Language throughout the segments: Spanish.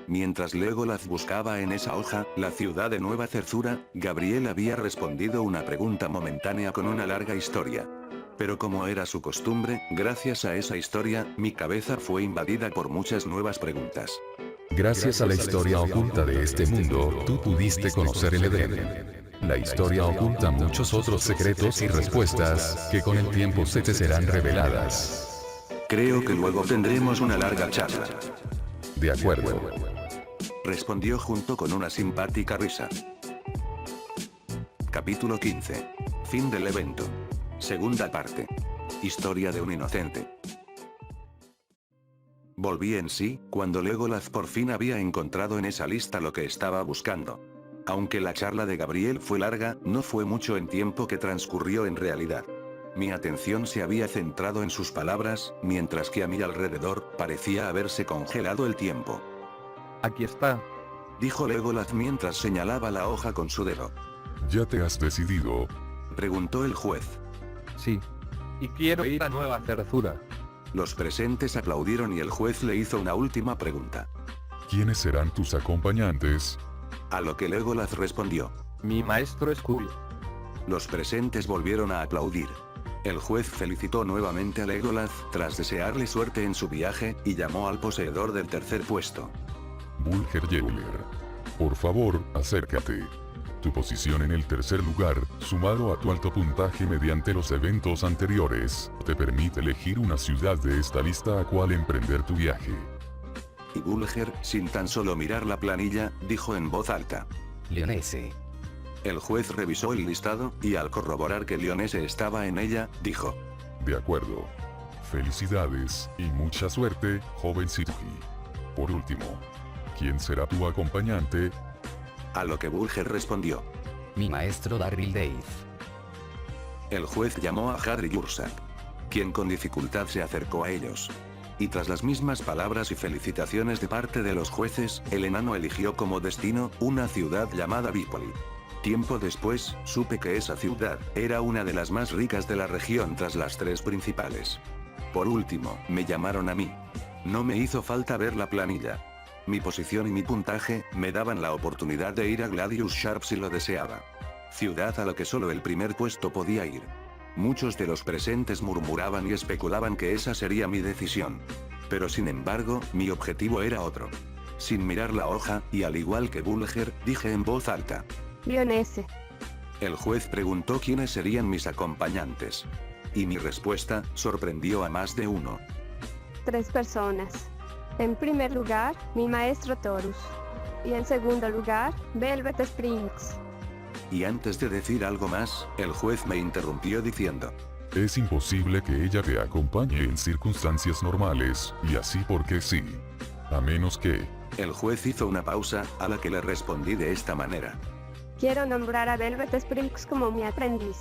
Mientras Legolas buscaba en esa hoja, la ciudad de Nueva Cerzura, Gabriel había respondido una pregunta momentánea con una larga historia. Pero como era su costumbre, gracias a esa historia, mi cabeza fue invadida por muchas nuevas preguntas. Gracias a la historia oculta de este mundo, tú pudiste conocer el Edén. La historia oculta muchos otros secretos y respuestas, que con el tiempo se te serán reveladas. Creo que luego tendremos una larga charla. De acuerdo. Respondió junto con una simpática risa. Capítulo 15. Fin del evento. Segunda parte. Historia de un inocente. Volví en sí, cuando Legolas por fin había encontrado en esa lista lo que estaba buscando. Aunque la charla de Gabriel fue larga, no fue mucho en tiempo que transcurrió en realidad. Mi atención se había centrado en sus palabras, mientras que a mi alrededor parecía haberse congelado el tiempo. Aquí está. Dijo Legolas mientras señalaba la hoja con su dedo. ¿Ya te has decidido? Preguntó el juez. Sí. Y quiero ir a Nueva Cerzura. Los presentes aplaudieron y el juez le hizo una última pregunta. ¿Quiénes serán tus acompañantes? A lo que Legolas respondió. Mi maestro Skull. Los presentes volvieron a aplaudir. El juez felicitó nuevamente a Legolas, tras desearle suerte en su viaje, y llamó al poseedor del tercer puesto. Bulger Yeoler. Por favor, acércate. Tu posición en el tercer lugar, sumado a tu alto puntaje mediante los eventos anteriores, te permite elegir una ciudad de esta lista a cual emprender tu viaje. Y Bulger, sin tan solo mirar la planilla, dijo en voz alta. Lyonesse. El juez revisó el listado, y al corroborar que Lyonesse estaba en ella, dijo. De acuerdo. Felicidades, y mucha suerte, joven Sirgi. Por último, ¿quién será tu acompañante? A lo que Bulger respondió. Mi maestro Darryl Dave. El juez llamó a Hadri Yursak, quien con dificultad se acercó a ellos. Y tras las mismas palabras y felicitaciones de parte de los jueces, el enano eligió como destino una ciudad llamada Bipoli. Tiempo después, supe que esa ciudad era una de las más ricas de la región tras las tres principales. Por último, me llamaron a mí. No me hizo falta ver la planilla. Mi posición y mi puntaje me daban la oportunidad de ir a Gladius Sharp si lo deseaba. Ciudad a la que solo el primer puesto podía ir. Muchos de los presentes murmuraban y especulaban que esa sería mi decisión. Pero sin embargo, mi objetivo era otro. Sin mirar la hoja, y al igual que Bulger, dije en voz alta. Lyonesse. El juez preguntó quiénes serían mis acompañantes. Y mi respuesta sorprendió a más de uno. 3 personas. En primer lugar, mi maestro Torus. Y en segundo lugar, Velvet Springs. Y antes de decir algo más, el juez me interrumpió diciendo. Es imposible que ella te acompañe en circunstancias normales, y así porque sí. A menos que... El juez hizo una pausa, a la que le respondí de esta manera. Quiero nombrar a Velvet Springs como mi aprendiz.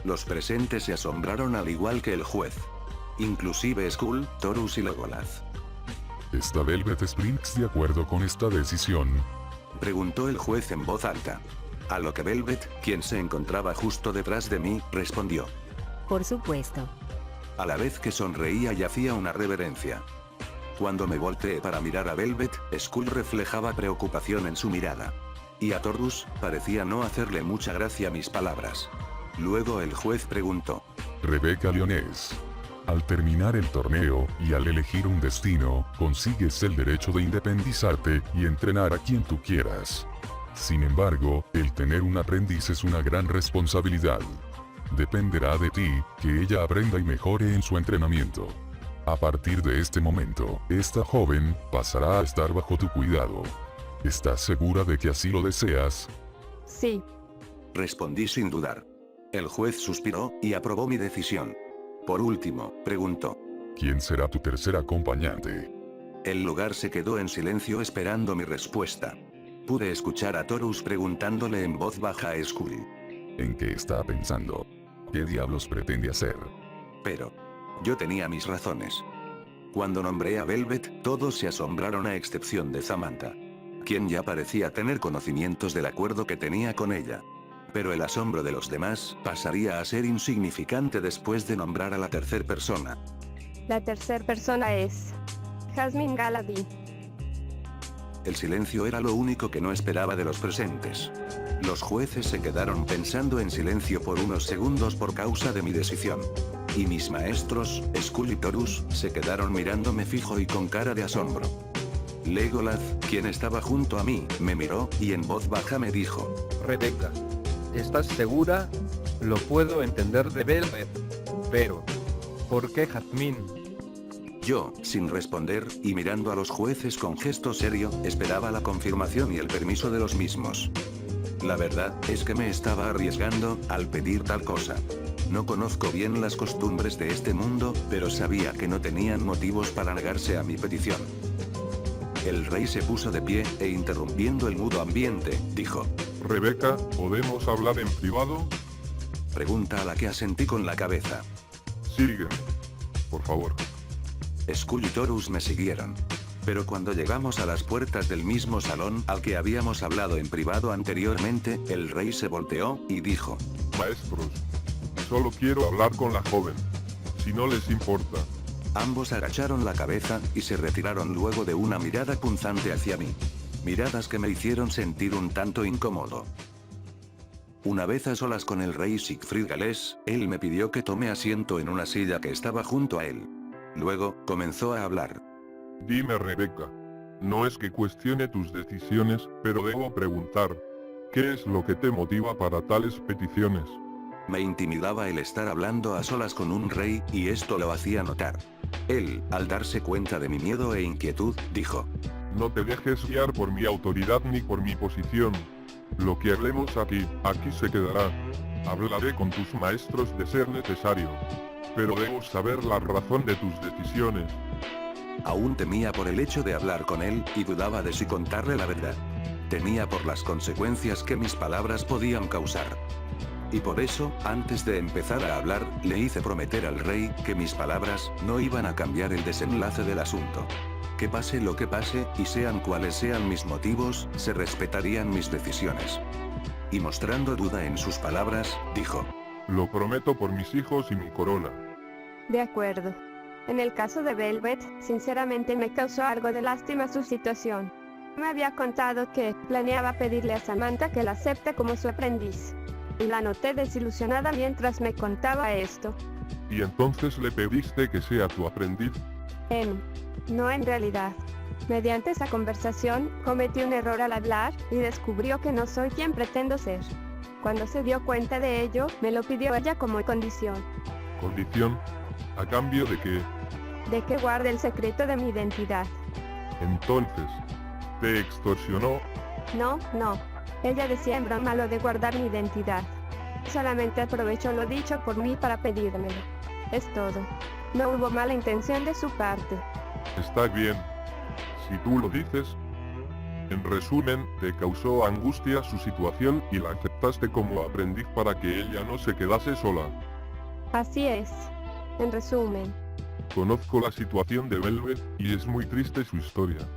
Los presentes se asombraron al igual que el juez. Inclusive Skull, Torus y Legolas. ¿Está Velvet Springs de acuerdo con esta decisión? Preguntó el juez en voz alta. A lo que Velvet, quien se encontraba justo detrás de mí, respondió. Por supuesto. A la vez que sonreía y hacía una reverencia. Cuando me volteé para mirar a Velvet, Skull reflejaba preocupación en su mirada. Y a Torus, parecía no hacerle mucha gracia mis palabras. Luego el juez preguntó. Rebecca Lyonesse. Al terminar el torneo, y al elegir un destino, consigues el derecho de independizarte y entrenar a quien tú quieras. Sin embargo, el tener un aprendiz es una gran responsabilidad. Dependerá de ti, que ella aprenda y mejore en su entrenamiento. A partir de este momento, esta joven pasará a estar bajo tu cuidado. ¿Estás segura de que así lo deseas? Sí. Respondí sin dudar. El juez suspiró, y aprobó mi decisión. Por último, preguntó. ¿Quién será tu tercer acompañante? El lugar se quedó en silencio esperando mi respuesta. Pude escuchar a Torus preguntándole en voz baja a Skull. ¿En qué está pensando? ¿Qué diablos pretende hacer? Pero yo tenía mis razones. Cuando nombré a Velvet, todos se asombraron a excepción de Samantha, quien ya parecía tener conocimientos del acuerdo que tenía con ella. Pero el asombro de los demás pasaría a ser insignificante después de nombrar a la tercera persona. La tercera persona es Jasmine Galadín. El silencio era lo único que no esperaba de los presentes. Los jueces se quedaron pensando en silencio por unos segundos por causa de mi decisión. Y mis maestros, Skull y Torus, se quedaron mirándome fijo y con cara de asombro. Legolas, quien estaba junto a mí, me miró, y en voz baja me dijo: Rebeca, ¿estás segura? Lo puedo entender de Velvet. Pero, ¿por qué Jasmine? Yo, sin responder, y mirando a los jueces con gesto serio, esperaba la confirmación y el permiso de los mismos. La verdad, es que me estaba arriesgando, al pedir tal cosa. No conozco bien las costumbres de este mundo, pero sabía que no tenían motivos para negarse a mi petición. El rey se puso de pie, e interrumpiendo el mudo ambiente, dijo: Rebeca, ¿podemos hablar en privado? Pregunta a la que asentí con la cabeza. Sígueme, por favor. Skull y Torus me siguieron. Pero cuando llegamos a las puertas del mismo salón al que habíamos hablado en privado anteriormente, el rey se volteó, y dijo: Maestros, solo quiero hablar con la joven. Si no les importa. Ambos agacharon la cabeza, y se retiraron luego de una mirada punzante hacia mí. Miradas que me hicieron sentir un tanto incómodo. Una vez a solas con el rey Siegfried Galés, él me pidió que tome asiento en una silla que estaba junto a él. Luego, comenzó a hablar. Dime, Rebeca. No es que cuestione tus decisiones, pero debo preguntar. ¿Qué es lo que te motiva para tales peticiones? Me intimidaba el estar hablando a solas con un rey, y esto lo hacía notar. Él, al darse cuenta de mi miedo e inquietud, dijo: No te dejes guiar por mi autoridad ni por mi posición. Lo que hablemos aquí se quedará. Hablaré con tus maestros de ser necesario. Pero debo saber la razón de tus decisiones. Aún temía por el hecho de hablar con él, y dudaba de si contarle la verdad. Temía por las consecuencias que mis palabras podían causar. Y por eso, antes de empezar a hablar, le hice prometer al rey que mis palabras no iban a cambiar el desenlace del asunto. Que pase lo que pase, y sean cuales sean mis motivos, se respetarían mis decisiones. Y mostrando duda en sus palabras, dijo: Lo prometo por mis hijos y mi corona. De acuerdo. En el caso de Velvet, sinceramente me causó algo de lástima su situación. Me había contado que planeaba pedirle a Samantha que la acepte como su aprendiz. Y la noté desilusionada mientras me contaba esto. ¿Y entonces le pediste que sea tu aprendiz? No en realidad. Mediante esa conversación, cometí un error al hablar, y descubrió que no soy quien pretendo ser. Cuando se dio cuenta de ello, me lo pidió ella como condición. ¿Condición? ¿A cambio de qué? De que guarde el secreto de mi identidad. Entonces, ¿te extorsionó? No. Ella decía en broma lo de guardar mi identidad. Solamente aprovechó lo dicho por mí para pedírmelo. Es todo. No hubo mala intención de su parte. Está bien. Si tú lo dices. En resumen, te causó angustia su situación y la aceptaste como aprendiz para que ella no se quedase sola. Así es. En resumen. Conozco la situación de Velvet, y es muy triste su historia.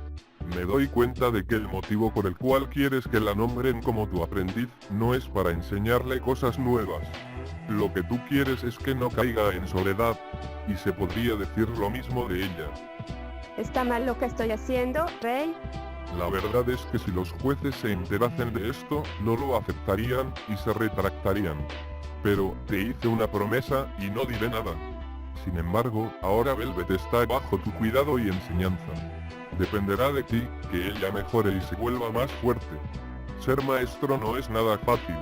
Me doy cuenta de que el motivo por el cual quieres que la nombren como tu aprendiz, no es para enseñarle cosas nuevas. Lo que tú quieres es que no caiga en soledad, y se podría decir lo mismo de ella. ¿Está mal lo que estoy haciendo, Rey? La verdad es que si los jueces se enterasen de esto, no lo aceptarían y se retractarían. Pero, te hice una promesa, y no diré nada. Sin embargo, ahora Velvet está bajo tu cuidado y enseñanza. Dependerá de ti, que ella mejore y se vuelva más fuerte. Ser maestro no es nada fácil.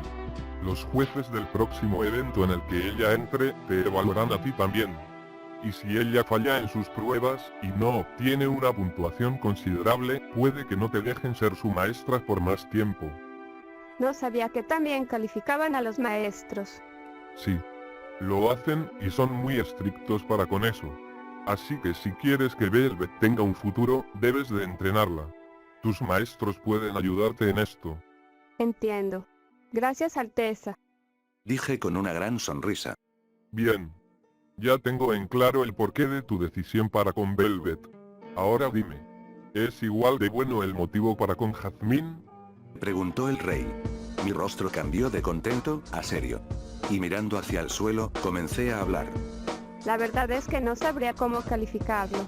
Los jueces del próximo evento en el que ella entre, te evaluarán a ti también. Y si ella falla en sus pruebas, y no obtiene una puntuación considerable, puede que no te dejen ser su maestra por más tiempo. No sabía que también calificaban a los maestros. Sí. Lo hacen, y son muy estrictos para con eso. Así que si quieres que Velvet tenga un futuro, debes de entrenarla. Tus maestros pueden ayudarte en esto. Entiendo. Gracias, Alteza. Dije con una gran sonrisa. Bien. Ya tengo en claro el porqué de tu decisión para con Velvet. Ahora dime, ¿es igual de bueno el motivo para con Jasmine? Preguntó el rey. Mi rostro cambió de contento a serio. Y mirando hacia el suelo, comencé a hablar. La verdad es que no sabría cómo calificarlo.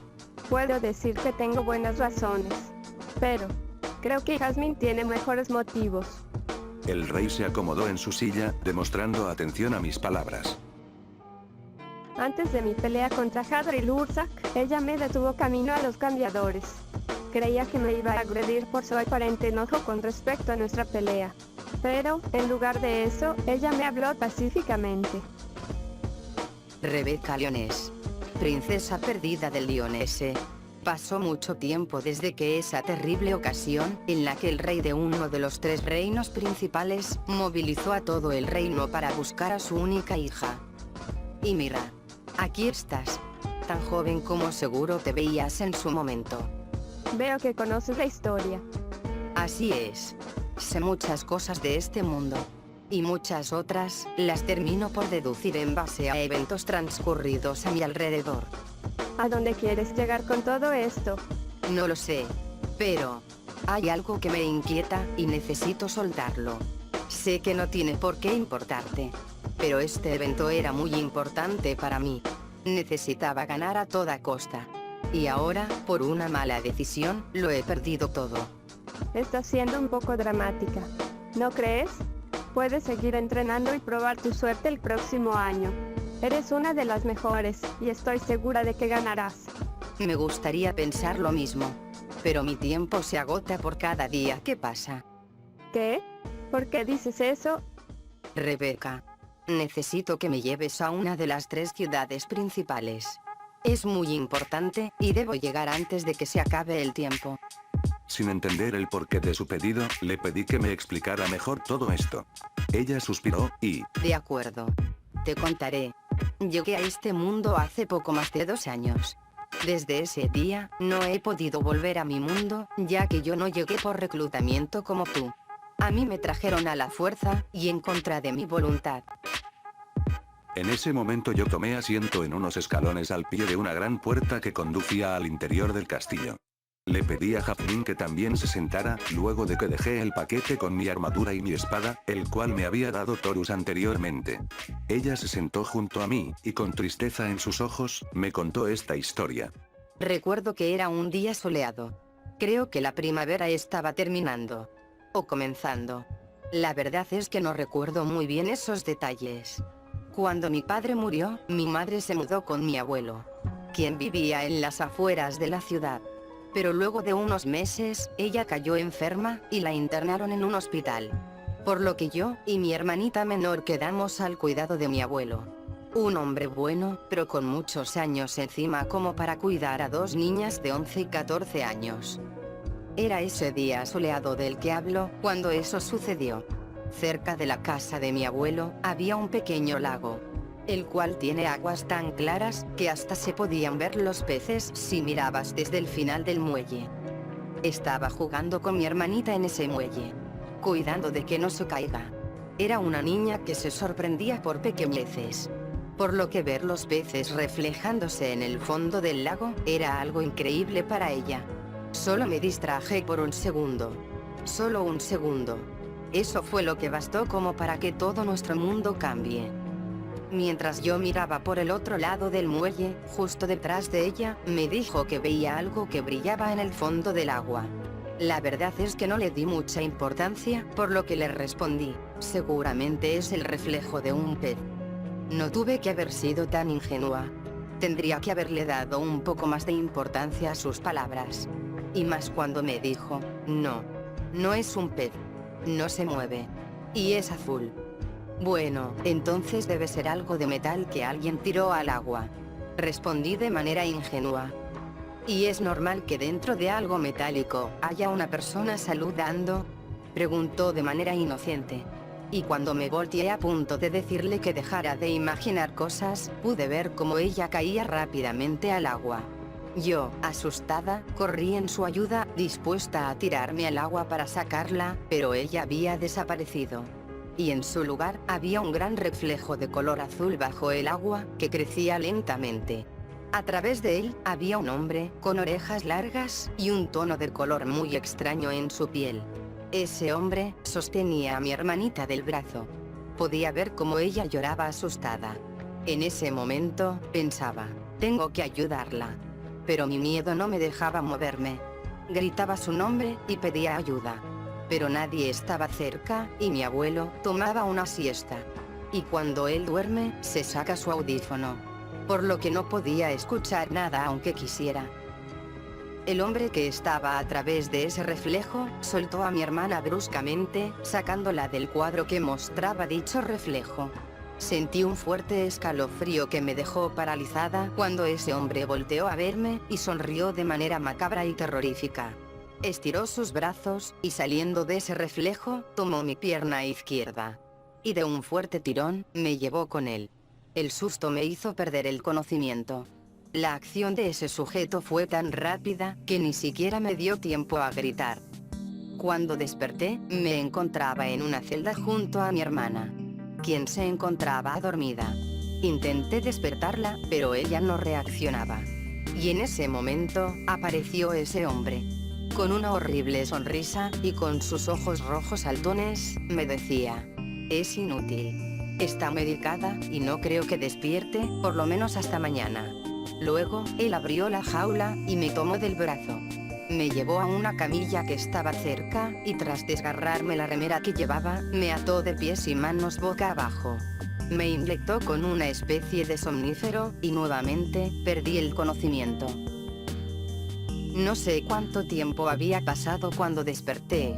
Puedo decir que tengo buenas razones. Pero creo que Jasmine tiene mejores motivos. El rey se acomodó en su silla, demostrando atención a mis palabras. Antes de mi pelea contra Hadril Ursak, ella me detuvo camino a los cambiadores. Creía que me iba a agredir por su aparente enojo con respecto a nuestra pelea. Pero, en lugar de eso, ella me habló pacíficamente. Rebecca Lyonesse, princesa perdida del Lyonesse. Pasó mucho tiempo desde que esa terrible ocasión, en la que el rey de uno de los 3 reinos principales, movilizó a todo el reino para buscar a su única hija. Y mira, aquí estás, tan joven como seguro te veías en su momento. Veo que conoces la historia. Así es. Sé muchas cosas de este mundo. Y muchas otras, las termino por deducir en base a eventos transcurridos a mi alrededor. ¿A dónde quieres llegar con todo esto? No lo sé. Pero hay algo que me inquieta y necesito soltarlo. Sé que no tiene por qué importarte. Pero este evento era muy importante para mí. Necesitaba ganar a toda costa. Y ahora, por una mala decisión, lo he perdido todo. Estás siendo un poco dramática, ¿no crees? Puedes seguir entrenando y probar tu suerte el próximo año. Eres una de las mejores, y estoy segura de que ganarás. Me gustaría pensar lo mismo. Pero mi tiempo se agota por cada día que pasa. ¿Qué? ¿Por qué dices eso? Rebecca, necesito que me lleves a una de las 3 ciudades principales. Es muy importante, y debo llegar antes de que se acabe el tiempo. Sin entender el porqué de su pedido, le pedí que me explicara mejor todo esto. Ella suspiró, y... De acuerdo. Te contaré. Llegué a este mundo hace poco más de 2 años. Desde ese día, no he podido volver a mi mundo, ya que yo no llegué por reclutamiento como tú. A mí me trajeron a la fuerza, y en contra de mi voluntad. En ese momento yo tomé asiento en unos escalones al pie de una gran puerta que conducía al interior del castillo. Le pedí a Jasmine que también se sentara, luego de que dejé el paquete con mi armadura y mi espada, el cual me había dado Torus anteriormente. Ella se sentó junto a mí, y con tristeza en sus ojos, me contó esta historia. Recuerdo que era un día soleado. Creo que la primavera estaba terminando. O comenzando. La verdad es que no recuerdo muy bien esos detalles. Cuando mi padre murió, mi madre se mudó con mi abuelo, quien vivía en las afueras de la ciudad. Pero luego de unos meses, ella cayó enferma, y la internaron en un hospital. Por lo que yo, y mi hermanita menor quedamos al cuidado de mi abuelo. Un hombre bueno, pero con muchos años encima como para cuidar a 2 niñas de 11 y 14 años. Era ese día soleado del que hablo, cuando eso sucedió. Cerca de la casa de mi abuelo, había un pequeño lago, el cual tiene aguas tan claras, que hasta se podían ver los peces si mirabas desde el final del muelle. Estaba jugando con mi hermanita en ese muelle, cuidando de que no se caiga. Era una niña que se sorprendía por pequeñeces. Por lo que ver los peces reflejándose en el fondo del lago, era algo increíble para ella. Solo me distraje por un segundo. Solo un segundo. Eso fue lo que bastó como para que todo nuestro mundo cambie. Mientras yo miraba por el otro lado del muelle, justo detrás de ella, me dijo que veía algo que brillaba en el fondo del agua. La verdad es que no le di mucha importancia, por lo que le respondí, seguramente es el reflejo de un pez. No tuve que haber sido tan ingenua. Tendría que haberle dado un poco más de importancia a sus palabras. Y más cuando me dijo, no, no es un pez. No se mueve. Y es azul. Bueno, entonces debe ser algo de metal que alguien tiró al agua. Respondí de manera ingenua. ¿Y es normal que dentro de algo metálico haya una persona saludando? Preguntó de manera inocente. Y cuando me volteé a punto de decirle que dejara de imaginar cosas, pude ver cómo ella caía rápidamente al agua. Yo, asustada, corrí en su ayuda, dispuesta a tirarme al agua para sacarla, pero ella había desaparecido. Y en su lugar, había un gran reflejo de color azul bajo el agua, que crecía lentamente. A través de él, había un hombre, con orejas largas, y un tono de color muy extraño en su piel. Ese hombre sostenía a mi hermanita del brazo. Podía ver cómo ella lloraba asustada. En ese momento, pensaba, tengo que ayudarla. Pero mi miedo no me dejaba moverme. Gritaba su nombre y pedía ayuda. Pero nadie estaba cerca y mi abuelo tomaba una siesta. Y cuando él duerme, se saca su audífono. Por lo que no podía escuchar nada aunque quisiera. El hombre que estaba a través de ese reflejo, soltó a mi hermana bruscamente, sacándola del cuadro que mostraba dicho reflejo. Sentí un fuerte escalofrío que me dejó paralizada cuando ese hombre volteó a verme y sonrió de manera macabra y terrorífica. Estiró sus brazos y saliendo de ese reflejo, tomó mi pierna izquierda. Y de un fuerte tirón, me llevó con él. El susto me hizo perder el conocimiento. La acción de ese sujeto fue tan rápida que ni siquiera me dio tiempo a gritar. Cuando desperté, me encontraba en una celda junto a mi hermana, quien se encontraba dormida. Intenté despertarla, pero ella no reaccionaba. Y en ese momento, apareció ese hombre. Con una horrible sonrisa, y con sus ojos rojos saltones, me decía, es inútil. Está medicada, y no creo que despierte, por lo menos hasta mañana. Luego, él abrió la jaula, y me tomó del brazo. Me llevó a una camilla que estaba cerca, y tras desgarrarme la remera que llevaba, me ató de pies y manos boca abajo. Me inyectó con una especie de somnífero, y nuevamente, perdí el conocimiento. No sé cuánto tiempo había pasado cuando desperté,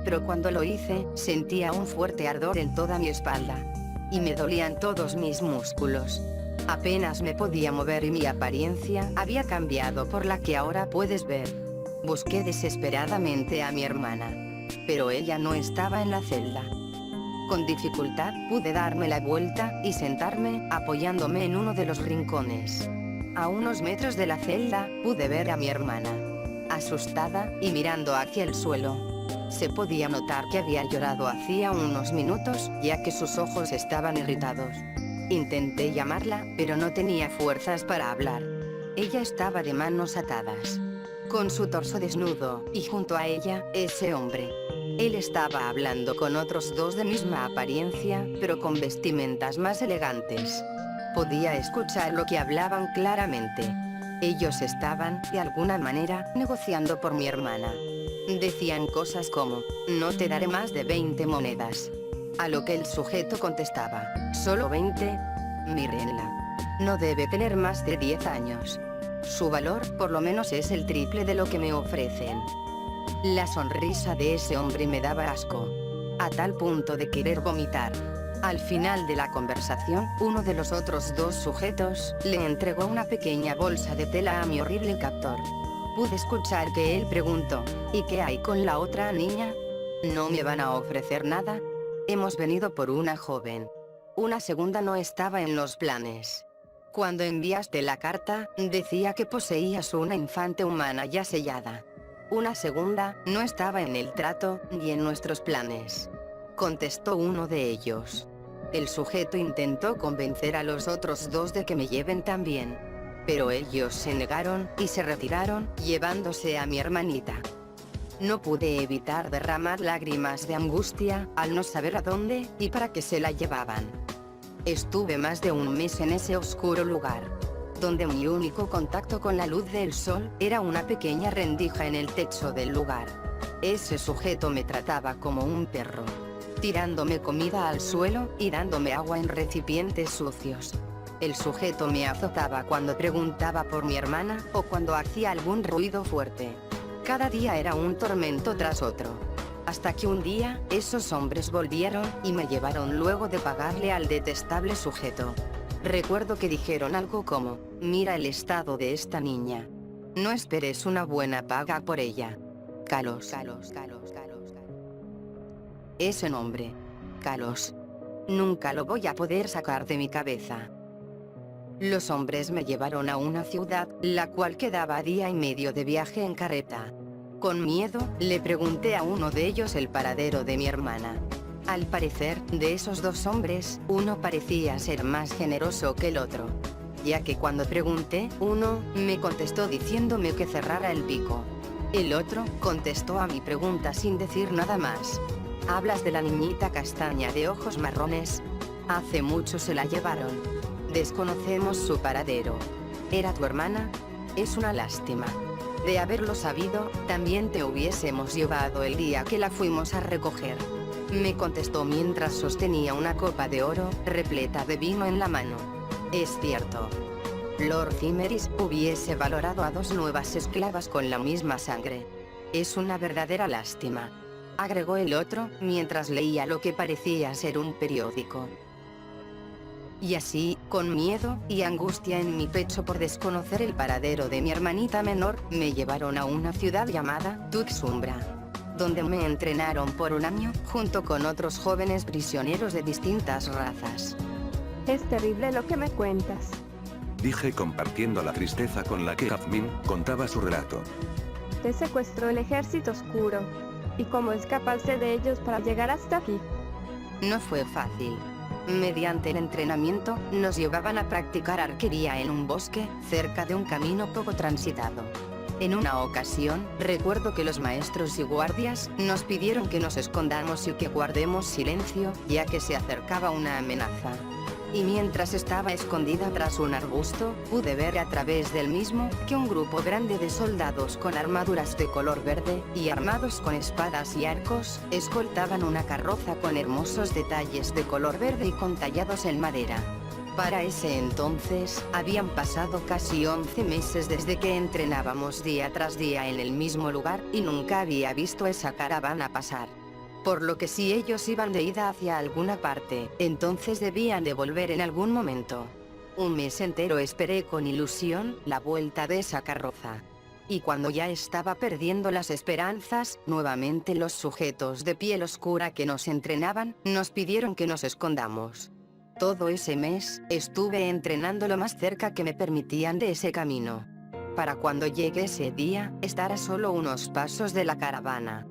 pero cuando lo hice, sentía un fuerte ardor en toda mi espalda. Y me dolían todos mis músculos. Apenas me podía mover y mi apariencia había cambiado por la que ahora puedes ver. Busqué desesperadamente a mi hermana, pero ella no estaba en la celda. Con dificultad pude darme la vuelta y sentarme, apoyándome en uno de los rincones. A unos metros de la celda, pude ver a mi hermana, asustada y mirando hacia el suelo. Se podía notar que había llorado hacía unos minutos, ya que sus ojos estaban irritados. Intenté llamarla, pero no tenía fuerzas para hablar. Ella estaba de manos atadas, con su torso desnudo, y junto a ella, ese hombre. Él estaba hablando con otros dos de misma apariencia, pero con vestimentas más elegantes. Podía escuchar lo que hablaban claramente. Ellos estaban, de alguna manera, negociando por mi hermana. Decían cosas como, no te daré más de 20 monedas. A lo que el sujeto contestaba, ¿solo 20? Mírenla. No debe tener más de 10 años. Su valor, por lo menos, es el triple de lo que me ofrecen. La sonrisa de ese hombre me daba asco, a tal punto de querer vomitar. Al final de la conversación, uno de los otros dos sujetos le entregó una pequeña bolsa de tela a mi horrible captor. Pude escuchar que él preguntó, ¿y qué hay con la otra niña? ¿No me van a ofrecer nada? Hemos venido por una joven. Una segunda no estaba en los planes. Cuando enviaste la carta, decía que poseías una infante humana ya sellada. Una segunda no estaba en el trato ni en nuestros planes, contestó uno de ellos. El sujeto intentó convencer a los otros dos de que me lleven también, pero ellos se negaron y se retiraron, llevándose a mi hermanita. No pude evitar derramar lágrimas de angustia al no saber a dónde y para qué se la llevaban. Estuve más de un mes en ese oscuro lugar, donde mi único contacto con la luz del sol era una pequeña rendija en el techo del lugar. Ese sujeto me trataba como un perro, tirándome comida al suelo y dándome agua en recipientes sucios. El sujeto me azotaba cuando preguntaba por mi hermana o cuando hacía algún ruido fuerte. Cada día era un tormento tras otro. Hasta que un día, esos hombres volvieron y me llevaron luego de pagarle al detestable sujeto. Recuerdo que dijeron algo como, mira el estado de esta niña. No esperes una buena paga por ella. Carlos. Ese nombre. Carlos. Nunca lo voy a poder sacar de mi cabeza. Los hombres me llevaron a una ciudad, la cual quedaba a día y medio de viaje en carreta. Con miedo, le pregunté a uno de ellos el paradero de mi hermana. Al parecer, de esos dos hombres, uno parecía ser más generoso que el otro, ya que cuando pregunté, uno me contestó diciéndome que cerrara el pico. El otro contestó a mi pregunta sin decir nada más. ¿Hablas de la niñita castaña de ojos marrones? Hace mucho se la llevaron. Desconocemos su paradero. ¿Era tu hermana? Es una lástima. De haberlo sabido, también te hubiésemos llevado el día que la fuimos a recoger. Me contestó mientras sostenía una copa de oro, repleta de vino en la mano. Es cierto. Lord Cimeris hubiese valorado a 2 nuevas esclavas con la misma sangre. Es una verdadera lástima. Agregó el otro, mientras leía lo que parecía ser un periódico. Y así, con miedo y angustia en mi pecho por desconocer el paradero de mi hermanita menor, me llevaron a una ciudad llamada Tuxumbra, donde me entrenaron por 1 año, junto con otros jóvenes prisioneros de distintas razas. Es terrible lo que me cuentas. Dije compartiendo la tristeza con la que Jazmín contaba su relato. Te secuestró el ejército oscuro. ¿Y cómo escapaste de ellos para llegar hasta aquí? No fue fácil. Mediante el entrenamiento, nos llevaban a practicar arquería en un bosque, cerca de un camino poco transitado. En una ocasión, recuerdo que los maestros y guardias nos pidieron que nos escondamos y que guardemos silencio, ya que se acercaba una amenaza. Y mientras estaba escondida tras un arbusto, pude ver a través del mismo que un grupo grande de soldados con armaduras de color verde, y armados con espadas y arcos, escoltaban una carroza con hermosos detalles de color verde y con tallados en madera. Para ese entonces, habían pasado casi 11 meses desde que entrenábamos día tras día en el mismo lugar, y nunca había visto esa caravana pasar. Por lo que si ellos iban de ida hacia alguna parte, entonces debían de volver en algún momento. 1 mes entero esperé con ilusión la vuelta de esa carroza. Y cuando ya estaba perdiendo las esperanzas, nuevamente los sujetos de piel oscura que nos entrenaban, nos pidieron que nos escondamos. Todo ese mes, estuve entrenando lo más cerca que me permitían de ese camino. Para cuando llegue ese día, estar a solo unos pasos de la caravana.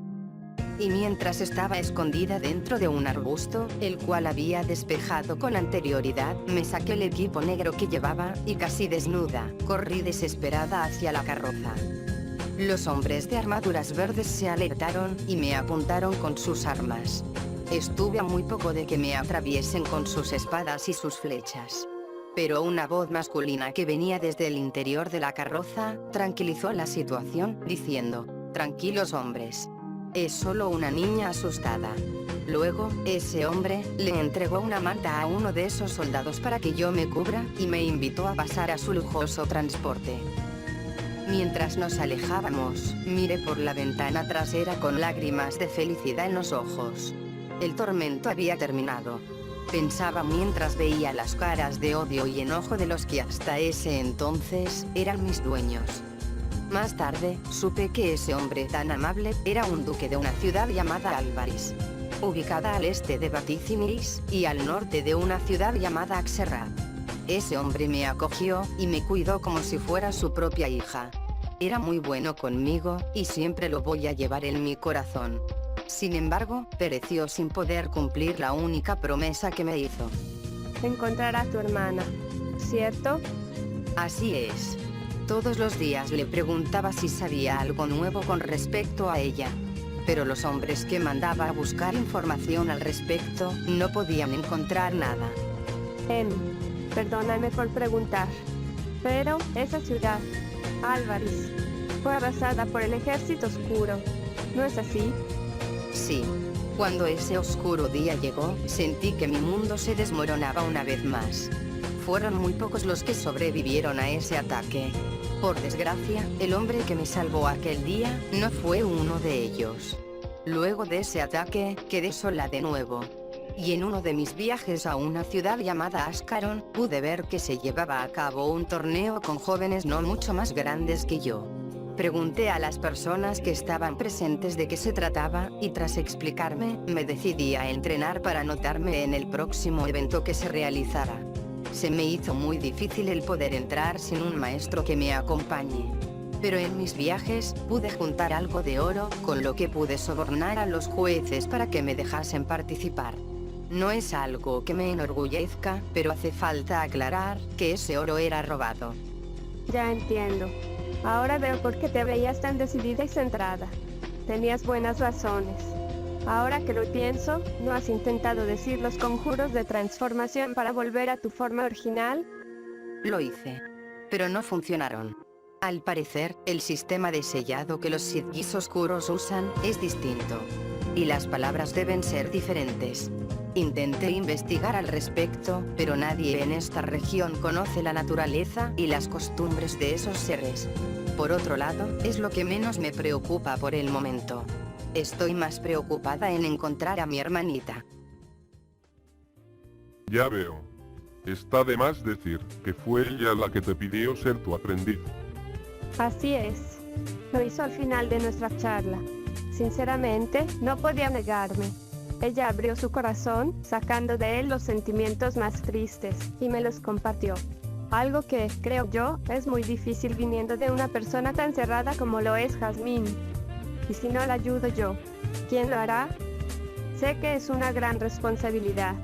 Y mientras estaba escondida dentro de un arbusto, el cual había despejado con anterioridad, me saqué el equipo negro que llevaba, y casi desnuda, corrí desesperada hacia la carroza. Los hombres de armaduras verdes se alertaron, y me apuntaron con sus armas. Estuve a muy poco de que me atraviesen con sus espadas y sus flechas. Pero una voz masculina que venía desde el interior de la carroza, tranquilizó la situación, diciendo: «Tranquilos hombres. Es solo una niña asustada». Luego, ese hombre le entregó una manta a uno de esos soldados para que yo me cubra, y me invitó a pasar a su lujoso transporte. Mientras nos alejábamos, miré por la ventana trasera con lágrimas de felicidad en los ojos. El tormento había terminado. Pensaba mientras veía las caras de odio y enojo de los que hasta ese entonces eran mis dueños. Más tarde, supe que ese hombre tan amable era un duque de una ciudad llamada Álvaris, ubicada al este de Baticimis, y al norte de una ciudad llamada Axerra. Ese hombre me acogió, y me cuidó como si fuera su propia hija. Era muy bueno conmigo, y siempre lo voy a llevar en mi corazón. Sin embargo, pereció sin poder cumplir la única promesa que me hizo. Encontrar a tu hermana, ¿cierto? Así es. Todos los días le preguntaba si sabía algo nuevo con respecto a ella. Pero los hombres que mandaba a buscar información al respecto, no podían encontrar nada. Perdóname por preguntar, pero esa ciudad, Álvaris, fue arrasada por el ejército oscuro, ¿no es así? Sí. Cuando ese oscuro día llegó, sentí que mi mundo se desmoronaba una vez más. Fueron muy pocos los que sobrevivieron a ese ataque. Por desgracia, el hombre que me salvó aquel día, no fue uno de ellos. Luego de ese ataque, quedé sola de nuevo. Y en uno de mis viajes a una ciudad llamada Ascaron, pude ver que se llevaba a cabo un torneo con jóvenes no mucho más grandes que yo. Pregunté a las personas que estaban presentes de qué se trataba, y tras explicarme, me decidí a entrenar para anotarme en el próximo evento que se realizara. Se me hizo muy difícil el poder entrar sin un maestro que me acompañe. Pero en mis viajes, pude juntar algo de oro, con lo que pude sobornar a los jueces para que me dejasen participar. No es algo que me enorgullezca, pero hace falta aclarar que ese oro era robado. Ya entiendo. Ahora veo por qué te veías tan decidida y centrada. Tenías buenas razones. Ahora que lo pienso, ¿no has intentado decir los conjuros de transformación para volver a tu forma original? Lo hice. Pero no funcionaron. Al parecer, el sistema de sellado que los Sithis oscuros usan es distinto. Y las palabras deben ser diferentes. Intenté investigar al respecto, pero nadie en esta región conoce la naturaleza y las costumbres de esos seres. Por otro lado, es lo que menos me preocupa por el momento. Estoy más preocupada en encontrar a mi hermanita. Ya veo. Está de más decir que fue ella la que te pidió ser tu aprendiz. Así es. Lo hizo al final de nuestra charla. Sinceramente, no podía negarme. Ella abrió su corazón, sacando de él los sentimientos más tristes, y me los compartió. Algo que, creo yo, es muy difícil viniendo de una persona tan cerrada como lo es Jazmín. Y si no la ayudo yo, ¿quién lo hará? Sé que es una gran responsabilidad,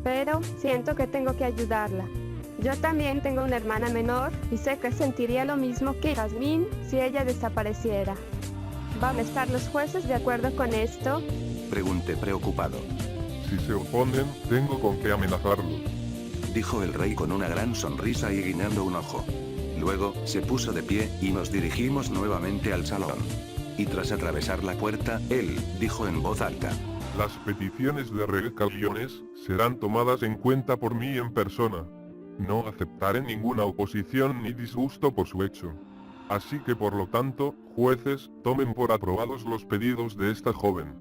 pero siento que tengo que ayudarla. Yo también tengo una hermana menor, y sé que sentiría lo mismo que Jazmín si ella desapareciera. ¿Van a estar los jueces de acuerdo con esto? Pregunté preocupado. Si se oponen, tengo con qué amenazarlos. Dijo el rey con una gran sonrisa y guiñando un ojo. Luego, se puso de pie, y nos dirigimos nuevamente al salón. Y tras atravesar la puerta, él, dijo en voz alta. Las peticiones de recaliones serán tomadas en cuenta por mí en persona. No aceptaré ninguna oposición ni disgusto por su hecho. Así que por lo tanto, jueces, tomen por aprobados los pedidos de esta joven.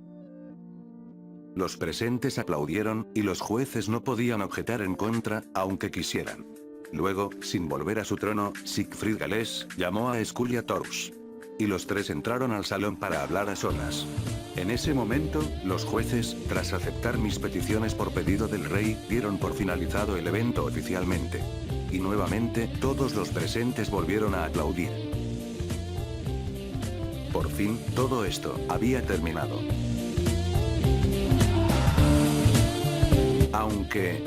Los presentes aplaudieron, y los jueces no podían objetar en contra, aunque quisieran. Luego, sin volver a su trono, Siegfried Galés llamó a Skull Torus. Y los tres entraron al salón para hablar a solas. En ese momento, los jueces, tras aceptar mis peticiones por pedido del rey, dieron por finalizado el evento oficialmente. Y nuevamente, todos los presentes volvieron a aplaudir. Por fin, todo esto había terminado. Aunque